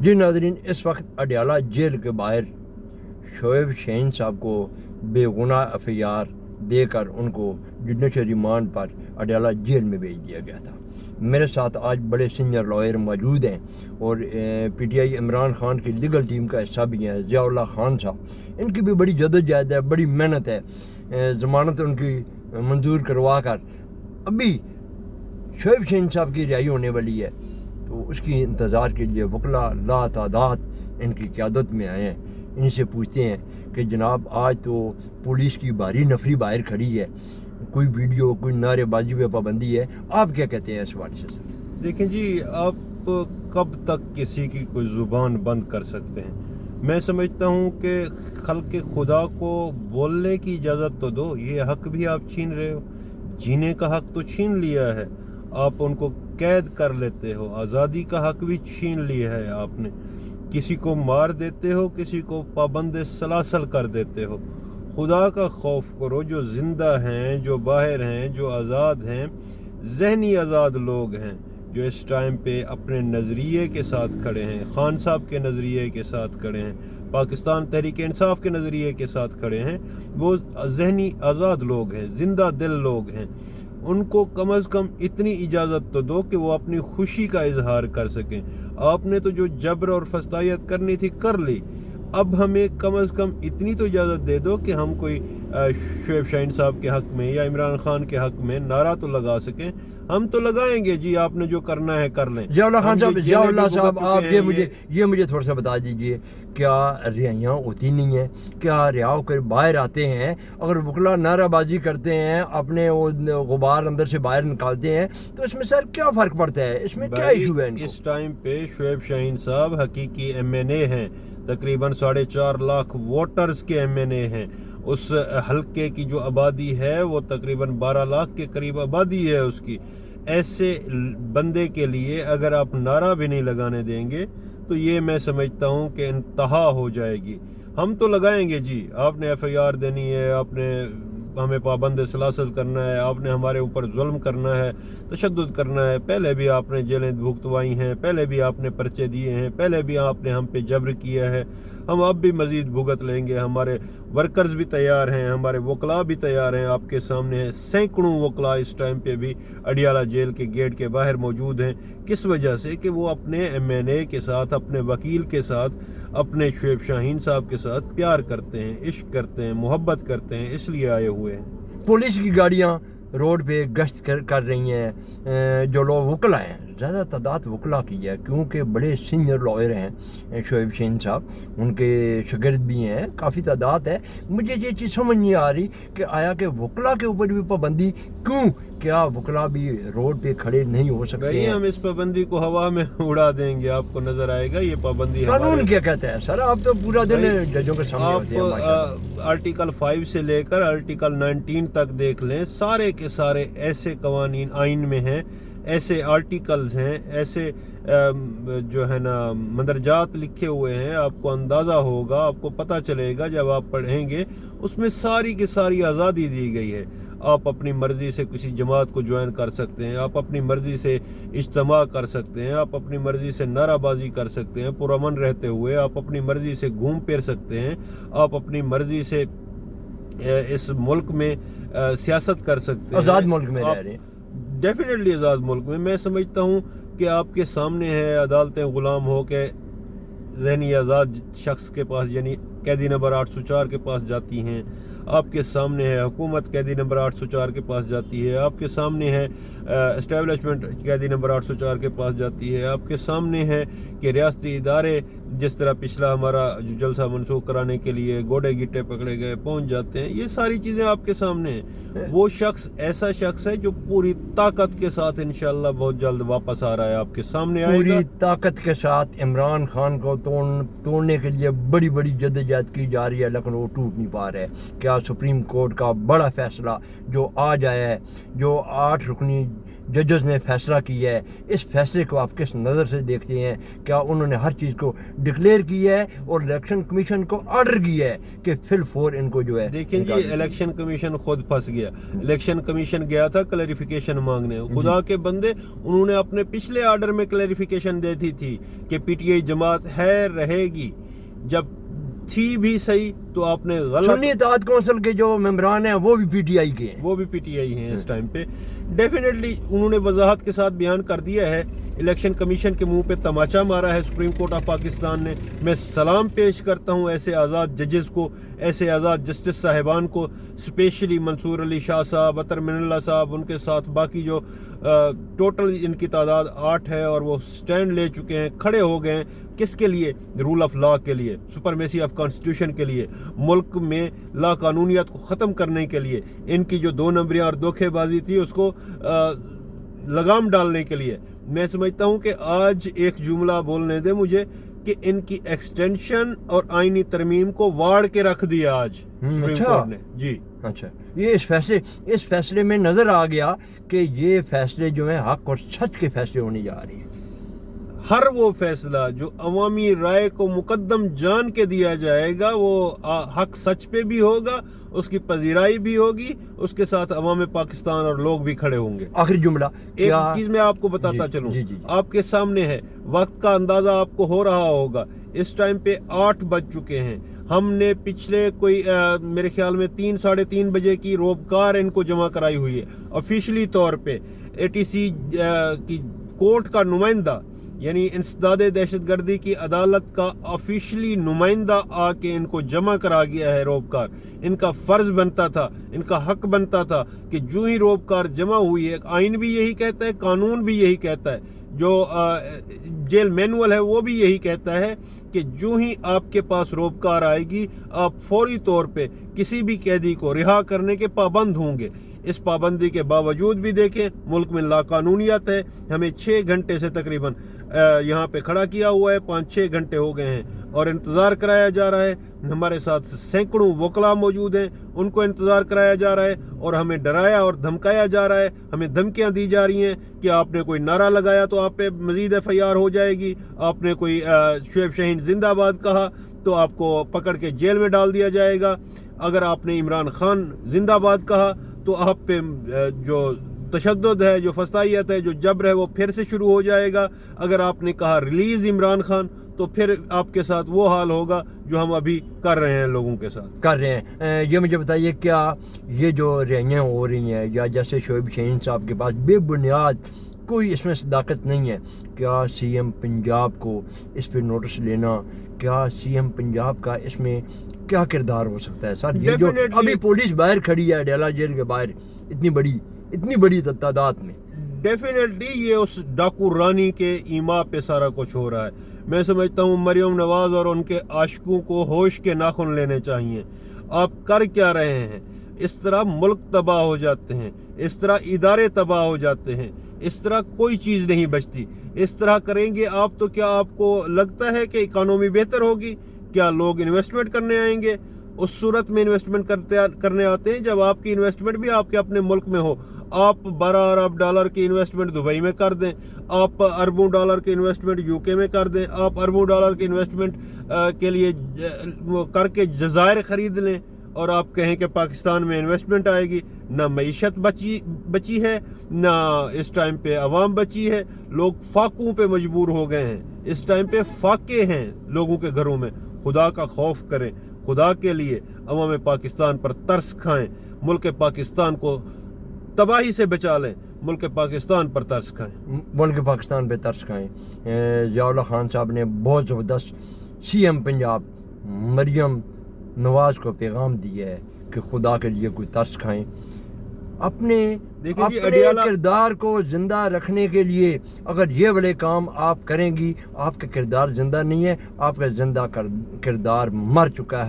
جی ناظرین، اس وقت اڈیالہ جیل کے باہر شعیب شاہین صاحب کو بے گناہ ایف آئی آر دے کر ان کو جوڈیشل ریمانڈ پر اڈیالہ جیل میں بھیج دیا گیا تھا۔ میرے ساتھ آج بڑے سینئر لائر موجود ہیں اور P T I Imran Khan کی لیگل ٹیم کا حصہ بھی ہیں، ضیاء اللہ خان صاحب۔ ان کی بھی بڑی جدوجہد ہے، بڑی محنت ہے، ضمانت ان کی منظور کروا کر ابھی شعیب شاہین صاحب کی رہائی ہونے والی ہے، تو اس کی انتظار کے لیے وکلا لا تعداد ان کی قیادت میں آئے ہیں۔ ان سے پوچھتے ہیں کہ جناب آج تو پولیس کی بھاری نفری باہر کھڑی ہے، کوئی ویڈیو کوئی نعرے بازی پہ پابندی ہے، آپ کیا کہتے ہیں اس حوالے سے؟ دیکھیں جی، آپ کب تک کسی کی کوئی زبان بند کر سکتے ہیں؟ میں سمجھتا ہوں کہ خلق خدا کو بولنے کی اجازت تو دو، یہ حق بھی آپ چھین رہے ہو، جینے کا حق تو چھین لیا ہے، آپ ان کو قید کر لیتے ہو، آزادی کا حق بھی چھین لیا ہے آپ نے، کسی کو مار دیتے ہو، کسی کو پابند سلاسل کر دیتے ہو۔ خدا کا خوف کرو، جو زندہ ہیں، جو باہر ہیں، جو آزاد ہیں، ذہنی آزاد لوگ ہیں، جو اس ٹائم پہ اپنے نظریے کے ساتھ کھڑے ہیں، خان صاحب کے نظریے کے ساتھ کھڑے ہیں، پاکستان تحریک انصاف کے نظریے کے ساتھ کھڑے ہیں، وہ ذہنی آزاد لوگ ہیں، زندہ دل لوگ ہیں۔ ان کو کم از کم اتنی اجازت تو دو کہ وہ اپنی خوشی کا اظہار کر سکیں۔ آپ نے تو جو جبر اور فسطائیت کرنی تھی کر لی، اب ہمیں کم از کم اتنی تو اجازت دے دو کہ ہم کوئی شعیب شاہین صاحب کے حق میں یا عمران خان کے حق میں نعرہ تو لگا سکیں۔ ہم تو لگائیں گے جی، آپ نے جو کرنا ہے کر لیں۔ ضیاء اللہ خان صاحب، ضیاء اللہ صاحب، آپ یہ مجھے تھوڑا سا بتا دیجئے، کیا رہائیاں ہوتی نہیں ہیں؟ کیا رہا ہو کر باہر آتے ہیں، اگر وکلا نعرہ بازی کرتے ہیں، اپنے وہ غبار اندر سے باہر نکالتے ہیں، تو اس میں سر کیا فرق پڑتا ہے؟ اس میں کیا ایشو ہے ان کو؟ اس ٹائم پہ شعیب شاہین صاحب حقیقی ایم این اے ہیں، تقریباً 4.5 لاکھ ووٹرز کے ایم این اے ہیں۔ اس حلقے کی جو آبادی ہے وہ تقریباً 12 لاکھ کے قریب آبادی ہے اس کی۔ ایسے بندے کے لیے اگر آپ نعرہ بھی نہیں لگانے دیں گے تو یہ میں سمجھتا ہوں کہ انتہا ہو جائے گی۔ ہم تو لگائیں گے جی، آپ نے ایف آئی آر دینی ہے، آپ نے ہمیں پابند سلاسل کرنا ہے، آپ نے ہمارے اوپر ظلم کرنا ہے، تشدد کرنا ہے، پہلے بھی آپ نے جیلیں بھگتوائی ہیں، پہلے بھی آپ نے پرچے دیے ہیں، پہلے بھی آپ نے ہم پہ جبر کیا ہے، ہم اب بھی مزید بھگت لیں گے۔ ہمارے ورکرز بھی تیار ہیں، ہمارے وکلاء بھی تیار ہیں، آپ کے سامنے ہیں۔ سینکڑوں وکلاء اس ٹائم پہ بھی اڈیالہ جیل کے گیٹ کے باہر موجود ہیں۔ کس وجہ سے؟ کہ وہ اپنے ایم این اے کے ساتھ، اپنے وکیل کے ساتھ، اپنے شعیب شاہین صاحب کے ساتھ پیار کرتے ہیں، عشق کرتے ہیں، محبت کرتے ہیں، اس لیے آئے ہوئے ہیں۔ پولیس کی گاڑیاں روڈ پہ گشت کر رہی ہیں، جو لوگ وکلا ہیں، زیادہ تعداد وکلا کی ہے، کیونکہ بڑے سینئر لائر ہیں شعیب شاہین صاحب، ان کے شاگرد بھی ہیں، کافی تعداد ہے۔ مجھے یہ چیز سمجھ نہیں آ رہی کہ آیا کہ وکلا کے اوپر بھی پابندی کیوں؟ کیا وکلا بھی روڈ پہ کھڑے نہیں ہو سکتے بھائی، ہیں؟ ہم اس پابندی کو ہوا میں اڑا دیں گے، آپ کو نظر آئے گا یہ پابندی۔ قانون کیا کہتا ہے سر؟ آپ تو پورا دن ججوں کے سامنے ہوتے ہیں۔ آپ آرٹیکل 5 سے لے کر آرٹیکل 19 تک دیکھ لیں، سارے کے سارے ایسے قوانین آئین میں ہیں، ایسے آرٹیکلز ہیں، ایسے جو ہے نا مندرجات لکھے ہوئے ہیں، آپ کو اندازہ ہوگا، آپ کو پتہ چلے گا جب آپ پڑھیں گے، اس میں ساری کی ساری آزادی دی گئی ہے۔ آپ اپنی مرضی سے کسی جماعت کو جوائن کر سکتے ہیں، آپ اپنی مرضی سے اجتماع کر سکتے ہیں، آپ اپنی مرضی سے نعرہ بازی کر سکتے ہیں پرامن رہتے ہوئے، آپ اپنی مرضی سے گھوم پھر سکتے ہیں، آپ اپنی مرضی سے اس ملک میں سیاست کر سکتے ہیں۔ آزاد ملک میں رہ رہے ہیں، ڈیفینیٹلی آزاد ملک میں۔ میں سمجھتا ہوں کہ آپ کے سامنے ہے، عدالتیں غلام ہو کے ذہنی آزاد شخص کے پاس، یعنی قیدی نمبر 804 کے پاس جاتی ہیں، آپ کے سامنے ہے حکومت قیدی نمبر 804 کے پاس جاتی ہے، آپ کے سامنے ہے اسٹیبلشمنٹ قیدی نمبر 804 کے پاس جاتی ہے، آپ کے سامنے ہے کہ ریاستی ادارے جس طرح پچھلا ہمارا جو جلسہ منسوخ کرانے کے لیے گوڑے گٹے پکڑے گئے پہنچ جاتے ہیں۔ یہ ساری چیزیں آپ کے سامنے ہیں۔ وہ شخص ایسا شخص ہے جو پوری طاقت کے ساتھ انشاءاللہ بہت جلد واپس آ رہا ہے، آپ کے سامنے آئے گا۔ پوری طاقت کے ساتھ عمران خان کو توڑنے کے لیے بڑی بڑی جدوجہد کی جا رہی ہے، لیکن وہ ٹوٹ نہیں پا رہا ہے۔ کیا کیا سپریم کورٹ کا بڑا فیصلہ جو آج آیا ہے, جو 8 رکنی ججز نے فیصلہ کیا ہے, اس فیصلے کو آپ کس نظر سے دیکھتے ہیں؟ کیا انہوں نے ہر چیز کو ڈکلیئر کیا ہے اور الیکشن کمیشن کو آرڈر کیا ہے کہ فی الفور ان کو جو ہے؟ دیکھیں جی, الیکشن کمیشن خود پھنس گیا. الیکشن کمیشن گیا تھا کلیریفیکیشن مانگنے, خدا کے بندے انہوں نے اپنے پچھلے آرڈر میں کلیریفیکیشن دے دی تھی کہ پی ٹی آئی جماعت ہے, رہے گی. جب تھی بھی صحیح تو آپ نے غلط. سنی اتحاد کونسل کے جو ممبران ہیں وہ بھی پی ٹی آئی کے ہیں, وہ بھی پی ٹی آئی ہیں اس ٹائم پہ. ڈیفینیٹلی انہوں نے وضاحت کے ساتھ بیان کر دیا ہے. الیکشن کمیشن کے منہ پہ تماچا مارا ہے سپریم کورٹ آف پاکستان نے. میں سلام پیش کرتا ہوں ایسے آزاد ججز کو, ایسے آزاد جسٹس صاحبان کو, اسپیشلی منصور علی شاہ صاحب, اطہر من اللہ صاحب, ان کے ساتھ باقی جو ٹوٹل ان کی تعداد 8 ہے, اور وہ سٹینڈ لے چکے ہیں, کھڑے ہو گئے ہیں. کس کے لیے؟ رول آف لا کے لیے, سپرمیسی آف کانسٹیٹیوشن کے لیے, ملک میں لا قانونیت کو ختم کرنے کے لیے, ان کی جو 2 نمبریاں اور دھوکے بازی تھی اس کو لگام ڈالنے کے لیے. میں سمجھتا ہوں کہ آج ایک جملہ بولنے دے مجھے کہ ان کی ایکسٹینشن اور آئینی ترمیم کو واڑ کے رکھ دیا آج سپریم کورٹ نے. جی اچھا, یہ اس فیصلے میں نظر آ گیا کہ یہ فیصلے جو ہیں حق اور سچ کے فیصلے ہونے جا رہے ہیں. ہر وہ فیصلہ جو عوامی رائے کو مقدم جان کے دیا جائے گا وہ حق سچ پہ بھی ہوگا, اس کی پذیرائی بھی ہوگی, اس کے ساتھ عوام پاکستان اور لوگ بھی کھڑے ہوں گے. آخری جملہ ایک چیز میں آپ کو بتاتا چلوں, آپ کے سامنے ہے, وقت کا اندازہ آپ کو ہو رہا ہوگا. اس ٹائم پہ 8 بج چکے ہیں. ہم نے پچھلے کوئی میرے خیال میں 3 ساڑھے 3 بجے کی روبکار ان کو جمع کرائی ہوئی ہے آفیشلی طور پہ. اے ٹی سی کی کورٹ کا نمائندہ, یعنی انسداد دہشت گردی کی عدالت کا آفیشلی نمائندہ آ کے ان کو جمع کرا گیا ہے روبکار. ان کا فرض بنتا تھا, ان کا حق بنتا تھا کہ جو ہی روبکار جمع ہوئی ہے, آئین بھی یہی کہتا ہے, قانون بھی یہی کہتا ہے, جو جیل مینول ہے وہ بھی یہی کہتا ہے کہ جو ہی آپ کے پاس روبکار آئے گی آپ فوری طور پہ کسی بھی قیدی کو رہا کرنے کے پابند ہوں گے. اس پابندی کے باوجود بھی دیکھیں ملک میں لا قانونیت ہے. ہمیں 6 گھنٹے سے تقریباً یہاں پہ کھڑا کیا ہوا ہے, 5-6 گھنٹے ہو گئے ہیں اور انتظار کرایا جا رہا ہے. ہمارے ساتھ سینکڑوں وکلا موجود ہیں, ان کو انتظار کرایا جا رہا ہے اور ہمیں ڈرایا اور دھمکایا جا رہا ہے. ہمیں دھمکیاں دی جا رہی ہیں کہ آپ نے کوئی نعرہ لگایا تو آپ پہ مزید FIR ہو جائے گی, آپ نے کوئی شعیب شاہین زندہ باد کہا تو آپ کو پکڑ کے جیل میں ڈال دیا جائے گا, اگر آپ نے عمران خان زندہ باد کہا تو آپ پہ جو تشدد ہے, جو فسطائیت ہے, جو جبر ہے وہ پھر سے شروع ہو جائے گا. اگر آپ نے کہا ریلیز عمران خان تو پھر آپ کے ساتھ وہ حال ہوگا جو ہم ابھی کر رہے ہیں, لوگوں کے ساتھ کر رہے ہیں. یہ مجھے بتائیے کیا یہ جو رہائیاں ہو رہی ہیں یا جیسے شعیب شاہین صاحب کے پاس بے بنیاد کوئی اس میں صداقت نہیں ہے, کیا سی ایم پنجاب کو اس پہ نوٹس لینا, کیا سی ایم پنجاب کا اس میں کیا کردار ہو سکتا ہے سر؟ یہ جو ابھی پولیس باہر کھڑی ہے اڈیالہ جیل کے باہر اتنی بڑی تعداد میں, ڈیفینیٹلی یہ اس ڈاکو رانی کے ایما پہ سارا کچھ ہو رہا ہے. میں سمجھتا ہوں مریم نواز اور ان کے عاشقوں کو ہوش کے ناخن لینے چاہیے. آپ کر کیا رہے ہیں؟ اس طرح ملک تباہ ہو جاتے ہیں, اس طرح ادارے تباہ ہو جاتے ہیں, اس طرح کوئی چیز نہیں بچتی. اس طرح کریں گے آپ تو کیا آپ کو لگتا ہے کہ اکانومی بہتر ہوگی؟ کیا لوگ انویسٹمنٹ کرنے آئیں گے؟ اس صورت میں انویسٹمنٹ کرنے آتے ہیں جب آپ کی انویسٹمنٹ بھی آپ کے اپنے ملک میں ہو. آپ 12 ارب ڈالر کی انویسٹمنٹ دبئی میں کر دیں, آپ اربوں ڈالر کی انویسٹمنٹ UK میں کر دیں, آپ اربوں ڈالر کی انویسٹمنٹ کے لیے کر کے جزائر خرید لیں اور آپ کہیں کہ پاکستان میں انویسٹمنٹ آئے گی. نہ معیشت بچی ہے, نہ اس ٹائم پہ عوام بچی ہے. لوگ فاقوں پہ مجبور ہو گئے ہیں, اس ٹائم پہ فاقے ہیں لوگوں کے گھروں میں. خدا کا خوف کریں, خدا کے لیے عوام پاکستان پر ترس کھائیں, ملک پاکستان کو تباہی سے بچا لیں, ملک پاکستان پر ترس کھائیں. ملک پاکستان پہ ترس کھائیں. ضیاء اللہ خان صاحب نے بہت زبردست سی ایم پنجاب مریم نواز کو پیغام دیا ہے کہ خدا کے لیے کوئی ترس کھائیں. اپنے کردار کو زندہ رکھنے کے لیے اگر یہ والے کام آپ کریں گی, آپ کا کردار زندہ نہیں ہے, آپ کا زندہ کردار مر چکا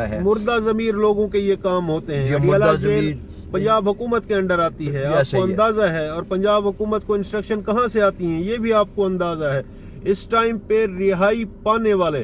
ہے. مردہ ضمیر لوگوں کے یہ کام ہوتے ہیں. اڈیالہ جیل پنجاب حکومت کے انڈر آتی ہے, آپ کو اندازہ ہے, اور پنجاب حکومت کو انسٹرکشن کہاں سے آتی ہیں یہ بھی آپ کو اندازہ ہے. اس ٹائم پہ رہائی پانے والے